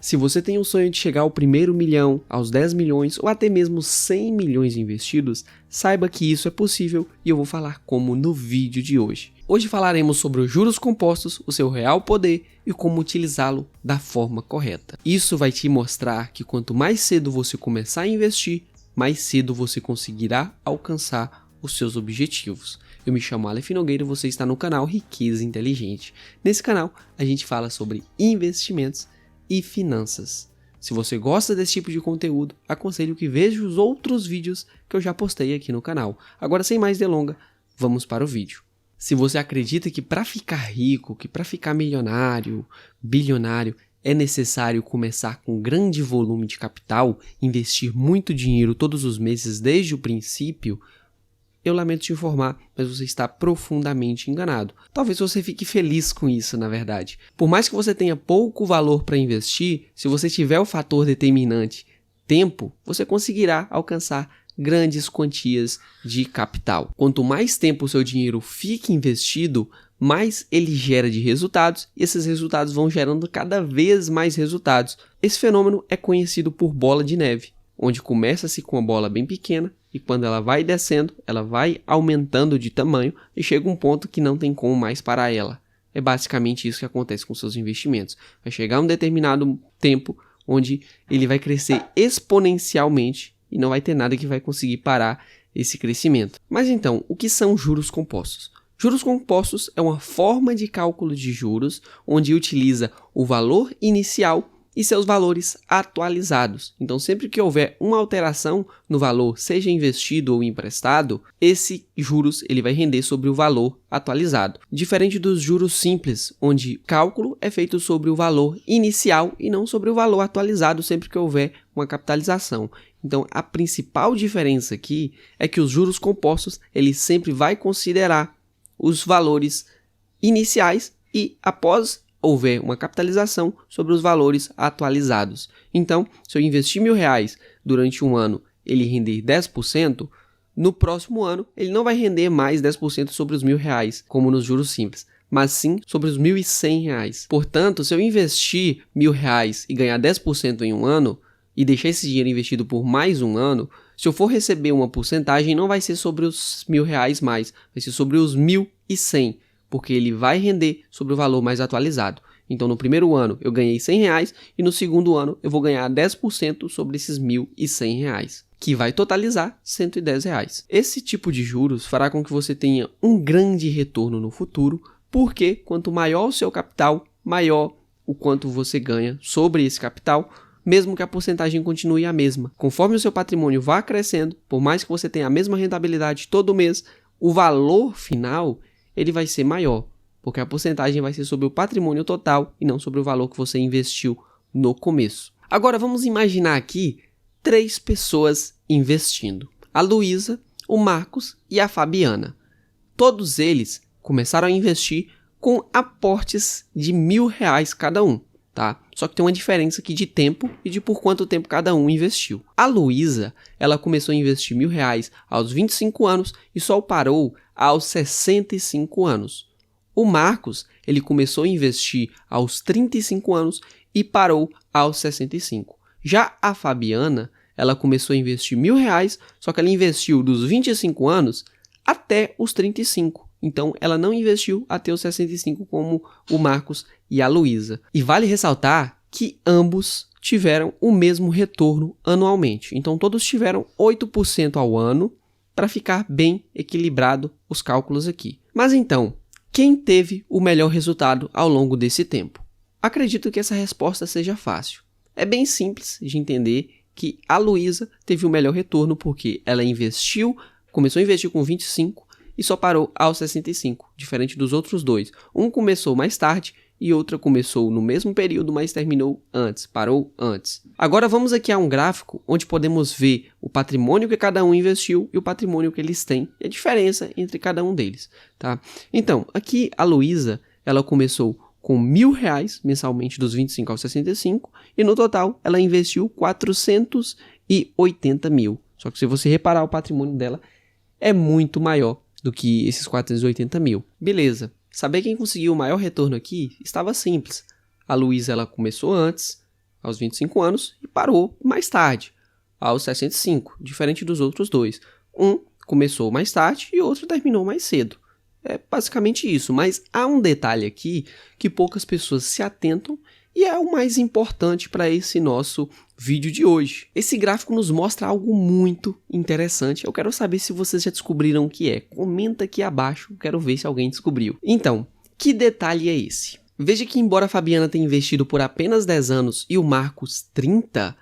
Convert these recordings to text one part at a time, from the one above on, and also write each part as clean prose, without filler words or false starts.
Se você tem o sonho de chegar ao primeiro milhão, aos 10 milhões ou até mesmo 100 milhões investidos, saiba que isso é possível e eu vou falar como no vídeo de hoje. Hoje falaremos sobre os juros compostos, o seu real poder e como utilizá-lo da forma correta. Isso vai te mostrar que quanto mais cedo você começar a investir, mais cedo você conseguirá alcançar os seus objetivos. Eu me chamo Aleph Nogueira e você está no canal Riqueza Inteligente. Nesse canal a gente fala sobre investimentos e finanças. Se você gosta desse tipo de conteúdo, aconselho que veja os outros vídeos que eu já postei aqui no canal. Agora, sem mais delongas, vamos para o vídeo. Se você acredita que para ficar rico, que para ficar milionário, bilionário, é necessário começar com grande volume de capital, investir muito dinheiro todos os meses desde o princípio, eu lamento te informar, mas você está profundamente enganado. Talvez você fique feliz com isso, na verdade. Por mais que você tenha pouco valor para investir, se você tiver o fator determinante tempo, você conseguirá alcançar grandes quantias de capital. Quanto mais tempo o seu dinheiro fica investido, mais ele gera de resultados e esses resultados vão gerando cada vez mais resultados. Esse fenômeno é conhecido por bola de neve, onde começa-se com uma bola bem pequena e quando ela vai descendo, ela vai aumentando de tamanho e chega um ponto que não tem como mais parar ela. É basicamente isso que acontece com seus investimentos. Vai chegar um determinado tempo onde ele vai crescer exponencialmente e não vai ter nada que vai conseguir parar esse crescimento. Mas então, o que são juros compostos? Juros compostos é uma forma de cálculo de juros onde utiliza o valor inicial e seus valores atualizados. Então, sempre que houver uma alteração no valor, seja investido ou emprestado, esse juros ele vai render sobre o valor atualizado. Diferente dos juros simples, onde o cálculo é feito sobre o valor inicial e não sobre o valor atualizado sempre que houver uma capitalização. Então, a principal diferença aqui é que os juros compostos ele sempre vai considerar os valores iniciais e após houver uma capitalização sobre os valores atualizados. Então, se eu investir R$1.000 durante um ano, ele render 10%, no próximo ano ele não vai render mais 10% sobre os R$1.000, como nos juros simples, mas sim sobre os R$1.100. Portanto, se eu investir R$1.000 e ganhar 10% em um ano, e deixar esse dinheiro investido por mais um ano, se eu for receber uma porcentagem, não vai ser sobre os R$1.000 mais, vai ser sobre os 1.100, porque ele vai render sobre o valor mais atualizado. Então, no primeiro ano eu ganhei R$100 e no segundo ano eu vou ganhar 10% sobre esses R$1.100, que vai totalizar R$110. Esse tipo de juros fará com que você tenha um grande retorno no futuro, porque quanto maior o seu capital, maior o quanto você ganha sobre esse capital, mesmo que a porcentagem continue a mesma. Conforme o seu patrimônio vá crescendo, por mais que você tenha a mesma rentabilidade todo mês, o valor final ele vai ser maior, porque a porcentagem vai ser sobre o patrimônio total e não sobre o valor que você investiu no começo. Agora vamos imaginar aqui 3 pessoas investindo: a Luísa, o Marcos e a Fabiana. Todos eles começaram a investir com aportes de R$1.000 cada um. Tá? Só que tem uma diferença aqui de tempo e de por quanto tempo cada um investiu. A Luísa, ela começou a investir R$1.000 aos 25 anos e só parou aos 65 anos. O Marcos, ele começou a investir aos 35 anos e parou aos 65. Já a Fabiana, ela começou a investir R$1.000, só que ela investiu dos 25 anos até os 35. Então, ela não investiu até os 65 como o Marcos e a Luísa. E vale ressaltar que ambos tiveram o mesmo retorno anualmente. Então, todos tiveram 8% ao ano para ficar bem equilibrado os cálculos aqui. Mas então, quem teve o melhor resultado ao longo desse tempo? Acredito que essa resposta seja fácil. É bem simples de entender que a Luísa teve o melhor retorno porque ela começou a investir com 25 e só parou aos 65, diferente dos outros dois. Um começou mais tarde e outra começou no mesmo período, mas terminou antes, parou antes. Agora vamos aqui a um gráfico onde podemos ver o patrimônio que cada um investiu e o patrimônio que eles têm e a diferença entre cada um deles. Tá? Então, aqui a Luísa, ela começou com R$1.000 mensalmente dos 25 aos 65 e no total ela investiu 480 mil. Só que se você reparar, o patrimônio dela é muito maior do que esses 480 mil. Beleza. Saber quem conseguiu o maior retorno aqui estava simples. A Luísa ela começou antes, aos 25 anos e parou mais tarde, aos 65, diferente dos outros dois. Um começou mais tarde e outro terminou mais cedo. É basicamente isso, mas há um detalhe aqui que poucas pessoas se atentam e é o mais importante para esse nosso vídeo de hoje. Esse gráfico nos mostra algo muito interessante. Eu quero saber se vocês já descobriram o que é. Comenta aqui abaixo, quero ver se alguém descobriu. Então, que detalhe é esse? Veja que embora a Fabiana tenha investido por apenas 10 anos e o Marcos 30,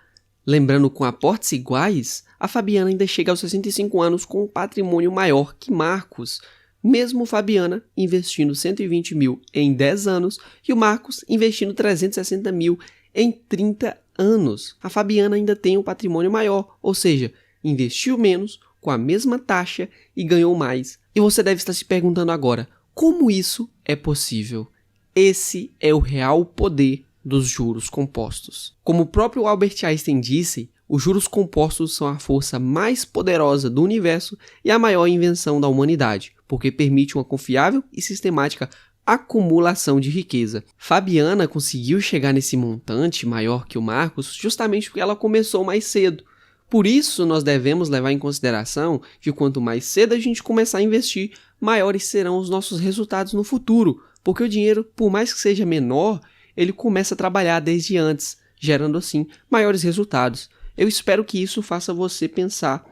lembrando com aportes iguais, a Fabiana ainda chega aos 65 anos com um patrimônio maior que Marcos, mesmo Fabiana investindo 120 mil em 10 anos e o Marcos investindo 360 mil em 30 anos. A Fabiana ainda tem um patrimônio maior, ou seja, investiu menos com a mesma taxa e ganhou mais. E você deve estar se perguntando agora, como isso é possível? Esse é o real poder dos juros compostos. Como o próprio Albert Einstein disse, os juros compostos são a força mais poderosa do universo e a maior invenção da humanidade, porque permite uma confiável e sistemática acumulação de riqueza. Fabiana conseguiu chegar nesse montante maior que o Marcos justamente porque ela começou mais cedo. Por isso, nós devemos levar em consideração que quanto mais cedo a gente começar a investir, maiores serão os nossos resultados no futuro, porque o dinheiro, por mais que seja menor, ele começa a trabalhar desde antes, gerando assim maiores resultados. Eu espero que isso faça você pensar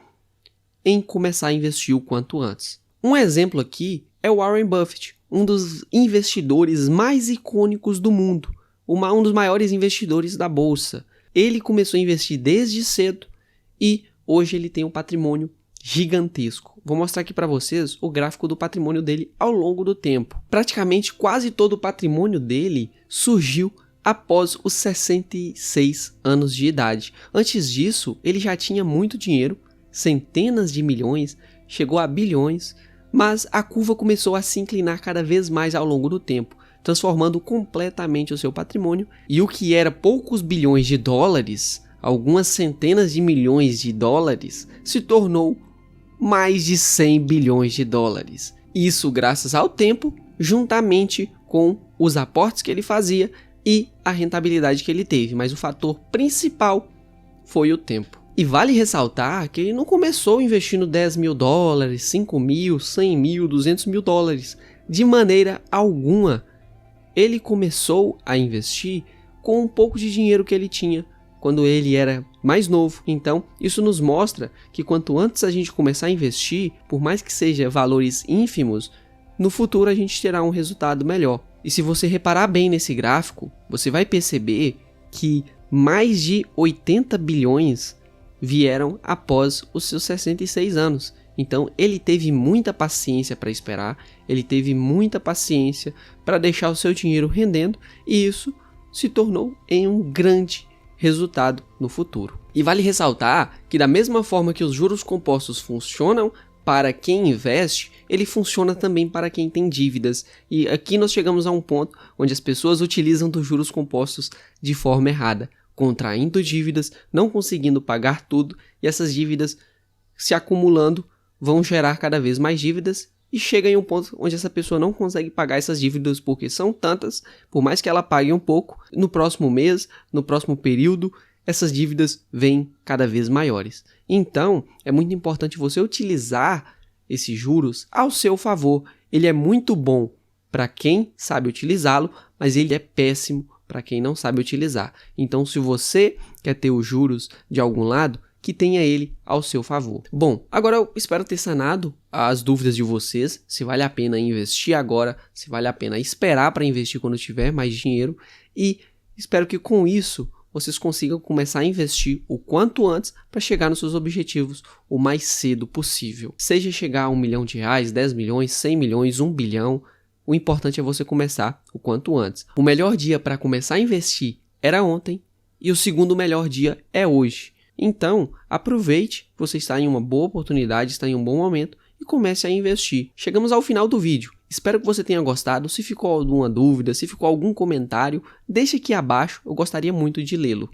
em começar a investir o quanto antes. Um exemplo aqui é o Warren Buffett, um dos investidores mais icônicos do mundo, um dos maiores investidores da bolsa. Ele começou a investir desde cedo e hoje ele tem um patrimônio gigantesco. Vou mostrar aqui para vocês o gráfico do patrimônio dele ao longo do tempo. Praticamente quase todo o patrimônio dele surgiu após os 66 anos de idade. Antes disso, ele já tinha muito dinheiro, centenas de milhões, chegou a bilhões, mas a curva começou a se inclinar cada vez mais ao longo do tempo, transformando completamente o seu patrimônio, e o que era poucos bilhões de dólares, algumas centenas de milhões de dólares, se tornou mais de 100 bilhões de dólares. Isso graças ao tempo, juntamente com os aportes que ele fazia e a rentabilidade que ele teve, mas o fator principal foi o tempo. E vale ressaltar que ele não começou investindo 10 mil dólares, 5 mil, 100 mil, 200 mil dólares, de maneira alguma. Ele começou a investir com um pouco de dinheiro que ele tinha quando ele era mais novo. Então, isso nos mostra que quanto antes a gente começar a investir, por mais que seja valores ínfimos, no futuro a gente terá um resultado melhor. E se você reparar bem nesse gráfico, você vai perceber que mais de 80 bilhões vieram após os seus 66 anos. Então ele teve muita paciência para esperar, ele teve muita paciência para deixar o seu dinheiro rendendo e isso se tornou em um grande resultado no futuro. E vale ressaltar que da mesma forma que os juros compostos funcionam para quem investe, ele funciona também para quem tem dívidas. E aqui nós chegamos a um ponto onde as pessoas utilizam dos juros compostos de forma errada, contraindo dívidas, não conseguindo pagar tudo, e essas dívidas se acumulando vão gerar cada vez mais dívidas e chega em um ponto onde essa pessoa não consegue pagar essas dívidas porque são tantas, por mais que ela pague um pouco, no próximo mês, no próximo período, essas dívidas vêm cada vez maiores. Então, é muito importante você utilizar esses juros ao seu favor. Ele é muito bom para quem sabe utilizá-lo, mas ele é péssimo para quem não sabe utilizar. Então, se você quer ter os juros de algum lado, que tenha ele ao seu favor. Bom, agora eu espero ter sanado as dúvidas de vocês, se vale a pena investir agora, se vale a pena esperar para investir quando tiver mais dinheiro, e espero que com isso vocês consigam começar a investir o quanto antes para chegar nos seus objetivos o mais cedo possível. Seja chegar a R$1 milhão, 10 milhões, 100 milhões, 1 bilhão, o importante é você começar o quanto antes. O melhor dia para começar a investir era ontem e o segundo melhor dia é hoje. Então, aproveite, você está em uma boa oportunidade, está em um bom momento e comece a investir. Chegamos ao final do vídeo. Espero que você tenha gostado. Se ficou alguma dúvida, se ficou algum comentário, deixe aqui abaixo, eu gostaria muito de lê-lo.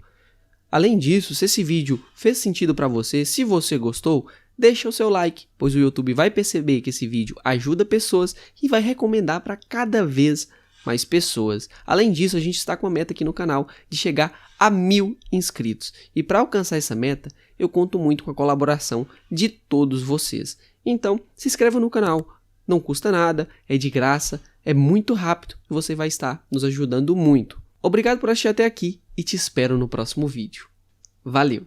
Além disso, se esse vídeo fez sentido para você, se você gostou, deixa o seu like, pois o YouTube vai perceber que esse vídeo ajuda pessoas e vai recomendar para cada vez mais pessoas. Além disso, a gente está com a meta aqui no canal de chegar a 1000 inscritos. E para alcançar essa meta, eu conto muito com a colaboração de todos vocês. Então, se inscreva no canal, não custa nada, é de graça, é muito rápido e você vai estar nos ajudando muito. Obrigado por assistir até aqui e te espero no próximo vídeo. Valeu!